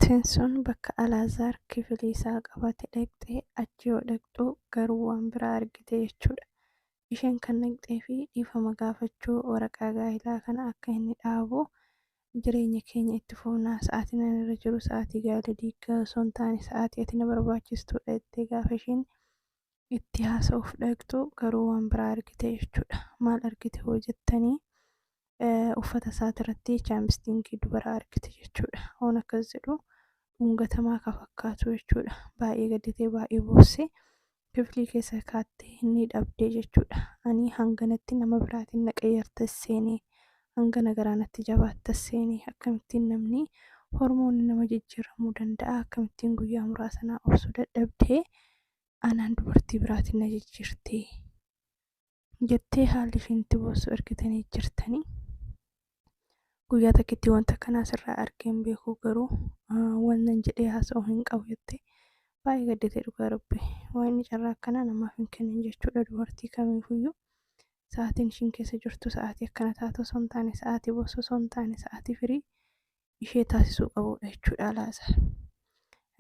Teensoon bakka Alaazaar kifilii isaa qabate dhaqxee achi yoo dhaqxu garuu waan biraa argite jechuudha. Isheen kan dhaqxee fi dhiifama gaafachuu waraqaa gaa'ilaa kana akka inni dhaabu jireenya keenya itti fufnaa sa'aatiin ani irra jiru sa'aatii gaa'ela diigaa osoo hin taane sa'aatii ati na barbaachistudha jettee gaafa isheen itti haasa'uuf dhaqxu garuu waan biraa argite jechuudha. Maal argite hoo jettanii uffata isaatirratti chaampistiinkii dubaraa argite jechuudha. Waan akkas jedhu dhungatamaa ka fakkaatu jechuudha. Baay'ee gadditee baay'ee boossee kifilii keessa kaattee inni dhabdee jechuudha. Ani hanganatti nama biraatiin na qayyartas seenee hangana garaanatti jabaattas seenee akkamittiin namni hormoonni nama jijjiiramuu danda'a akkamittiin guyyaa muraasanaa obsuu dadhabdee anaan dubartii biraatiin na jijjiirtee jettee haalli isheen itti boossu argitanii jirtanii. Guyyaa takkitti wanta kanaa sirraa argeen beekuu garuu wannan jedhee haasa'uu hin qabu jettee baay'ee gadditee dhugaa rabbi waan carraa akkanaa namaaf hin kennin jechuudha. Dubartii kamiifuyyuu sa'aatiin ishiin keessa jirtu sa'aatii akkana taatu osoo hin taane sa'aatii boossu osoo hin taane sa'aatii firii ishee taasisuu qabudha jechuudha. Alaazaar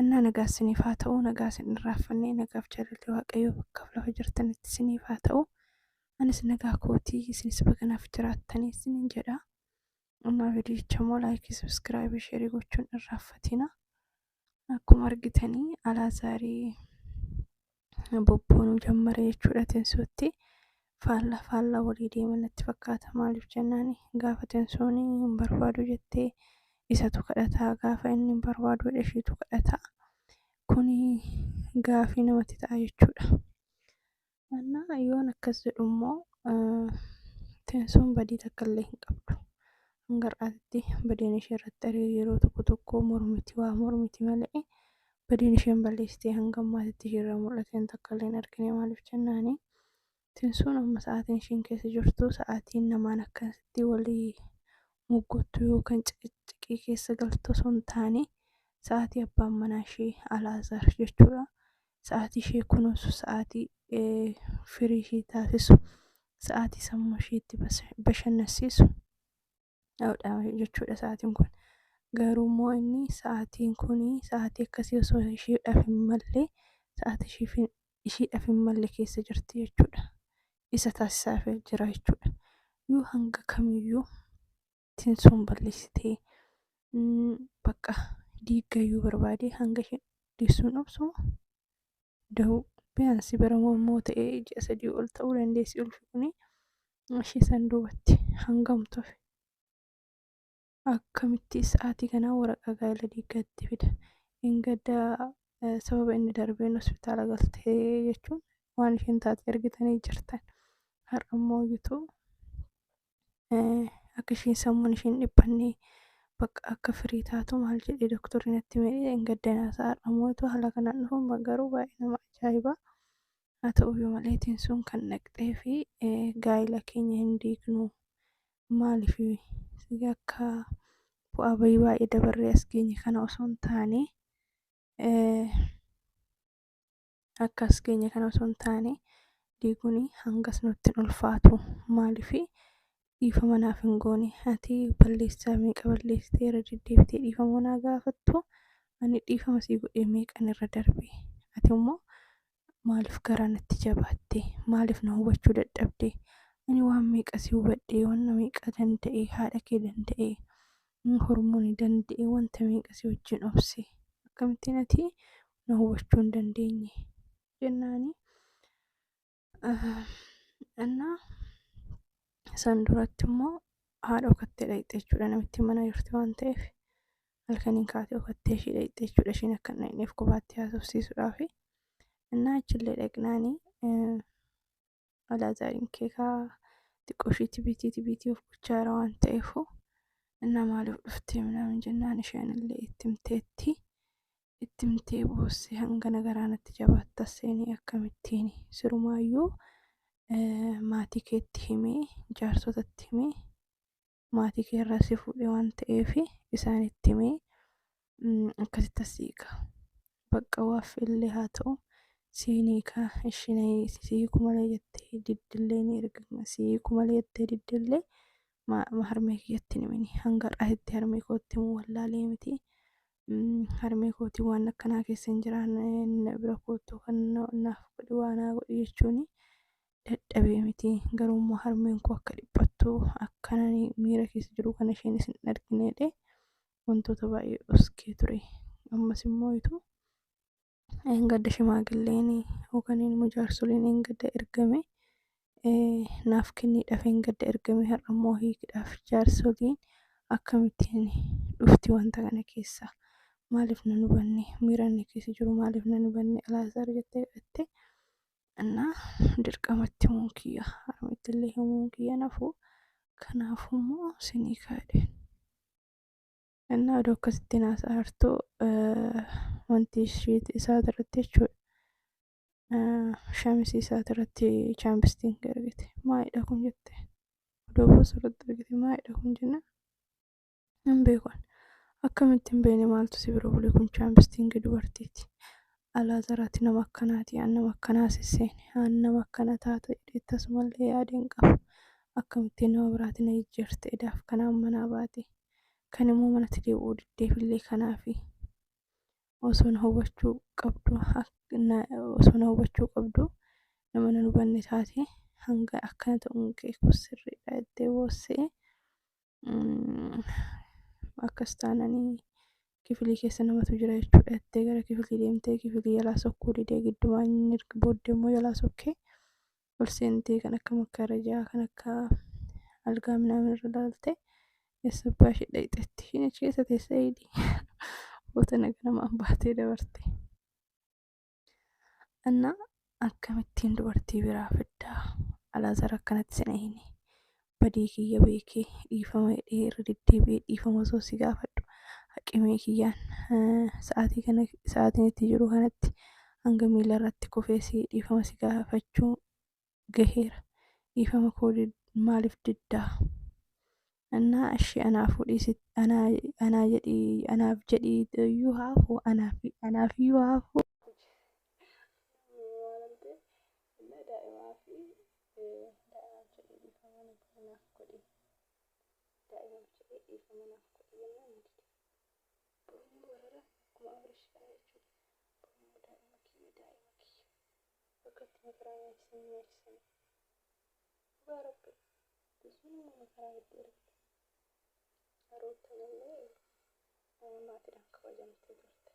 innaa nagaa isiniif haa ta'u, nagaa isin irraanfannee nagaaf jaalalli waaqayyoo bakka lafa jirtanitti isiniif haa ta'u. Anis nagaa kootii isinis baganaaf jiraattanii isinin jedha. Amma viidiyocha immoo laayikii, sabskiraaybii, sheerii gochuun irraanfatina. Akkuma argitanii Alaazaarii bobboonuu jammare jechuudha. Teensootti faallaa walii deeman natti fakkaata. Maaliif jennaani gaafa teensoon hin barbaadu jettee isatu kadhataa, gaafa inni hin barbaadu isheetu kadhataa. Kuni gaafii namatti ta'a jechuudha. Annaa yoon akkas jedhu immoo teensoon badii takka illee hin qabdu. Hangar'aatti badeen ishee irratti ari'ee yeroo tokko mormiti waa mormiti malee badeen isheen balleessitee hanga ammaatitti isheerraa mul'ateen takka illee hin argine. Maaliif jennaani teensoon amma sa'aatiin isheen keessa jirtu sa'aatiin namaan akkasitti walii muggottu yookaan ciqiccikii keessa galtu osoo hin taane sa'aatii abbaan manaa ishee Alaazaar jechuudha. Sa'aatii ishee kunuunsu, sa'aatii firii ishee taasisu, sa'aatii sammuu ishee itti bashannansiisu jechuudha sa'aatiin kun. Garuu immoo inni sa'aatiin kuni sa'aatii akkasii osoo isheedhaaf hin malle sa'aatii isheedhaaf hin malle keessa jirti jechuudha. Isa taasisaaf jira jechuudha. Yoo hanga kamiyyuu teensoon balleessitee bakka diigayyuu barbaade hanga isheen deessuun obsuma da'u biyyaansi baramoo ta'ee ji'a 3 ol ta'uu dandeessi ulfi kuni ishee san duubatti hangamtu akkamitti sa'aatii kanaa waraqaa gaa'ela diigaatti fida. Gaddaa sababa inni darbeen hospitaala galtee jechuun waan isheen taate argitanii jirtan. Har'a immoo yoo akka isheen sammuun isheen dhiphannee bakka akka firii taatu maal jedhee doktorri natti himee gaddanaa isaa har'a immoo haala kanaan dhufuun garuu baay'ee nama ajaa'iba. Haa ta'uyyuu malee teensoon kan dhaqxee fi gaa'ela keenya hin diignu maaliif akka bu'aa bahii baay'ee dabarree as geenye kana osoo hin taane akka as geenye kana osoo hin taane diiguun hangas nutti hin ulfaatu. Maaliif dhiifama naaf hin goone ati balleessaa meeqa balleessitee irra deddeebitee dhiifama naa gaafattu ani dhiifama sii godhee meeqan irra darbe ati immoo maaliif garaa natti jabaatte maaliif na hubachuu dadhabde ani waan meeqa si hubadhee waan meeqa danda'ee haadha kee danda'ee hormoonii danda'ee wanta meeqa si wajjin obse akkamittiin ati na hubachuu hin dandeenye jennaani. Annaa san duratti immoo haadha okattee dhaqxe jechuudha. Namitti mana jirti waan ta'eef halkaniin kaatee okattee ishee dhaqxe jechuudha. Isheen akka hin dhaqneef qubaatti haasofsiisuudhaaf. Innaa achillee dhaqnaani Alaazaariin keekaa xiqqoo ishee tibiitii of gochaa jira waan ta'eef innaa maaliif dhuftee midhaan jennaan isheen illee itti himtee boossee hangana garaanatti jabaattas seenii akkamittiin sirumaayyuu maatii keetti himee jaarsotatti himee maatii kee irraa si fuudhee waan ta'eef isaanitti himee akkasitti asiiqa bakka waaf illee haa ta'u siiniika isheen siiku malee jettee diddillee ni erga siiku malee jettee diddillee harmee kiyyatti himini hanga har'aatti harmee kootti wallaalee miti harmee kootii waan akkanaa keessa hin jiraanne na bira kootu kan naaf godhi waan haa godhi jechuun dadhabee miti. Garuu immoo harmeen koo akka dhiphattu akkanani miira keessa jiru kana isheenis hin argineedhe wantoota baay'ee dhoskee ture. Ammas immoo gadda shimaagilleen yookaan immoo jaarsoliin gadda ergame naaf kenniidhaaf gadda ergame har'a immoo hiikuudhaaf jaarsoliin akkamittiin dhufti wanta kana keessa maaliif nan hubanne miira inni keessa jiru maaliif nan hubanne Alaazaar jettee gadhatte እና dirqamatti himuun kiyya harmeetti illee himuun kiyya nafu kanaafuu immoo sinii kaadhe. እና ወደ ከስቲና ሳርቶ wanti isaa irratti jechuudha. Shaamisi isaa irratti chaampistiin argite maalidha kun jette odoo boos irratti argite maalidha kun jenna hin beekon akkamitti hin beekne maaltu si bira bule kun chaampistiin dubartiiti. Alaazaraatti nama akkanaati nama akkanaa sisseene nama akkana taata jedhee tasumallee yaadeen qabu akkamitti nama biraatti na ijjeerte edaaf kanaan manaa baate kan immoo manatti deebi'uu diddeefillee kanaafi osoo hubachuu qabdu nama nan hubanne taate hanga akkana ta'uun kee sirriidha jettee boossee akkas taananii kifilii keessa namatu jira jechuudha jettee gara kifilii deemtee kifilii jalaa sokkuu didee giddumaan booddee immoo jalaa sokkee ol seentee kan akka makkaarajaa kan akka algaa minaamin irra laaltee eessabbaa ishee dhayxetti isheen achi keessa teessee hidhii boota namaan baatee dabarte. Anna akkamittiin dubartii biraa fiddaa Alaazaar akkanatti sina hini badii kiyya beekee dhiifama hidhee irra deddeebi'ee dhiifama osoo si gaafadhu haqimee kiyyaan sa'aatiin itti jiru kanatti hanga miila irratti kufee si dhiifama si gaafachuu gaheera dhiifama koo maaliif diddaa እና እሺ አናፍ ጀዲ ዩሃፉ አናፍ ዩሃፉ maatiidhaan kabajamtee turte.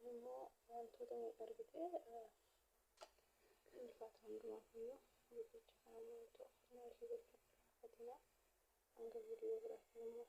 Immoo wantoota argitee ulfaata hundumaaf iyyuu jecha kana immoo ta'u nama ishee gochuun hanga viidiyoo biraatti immoo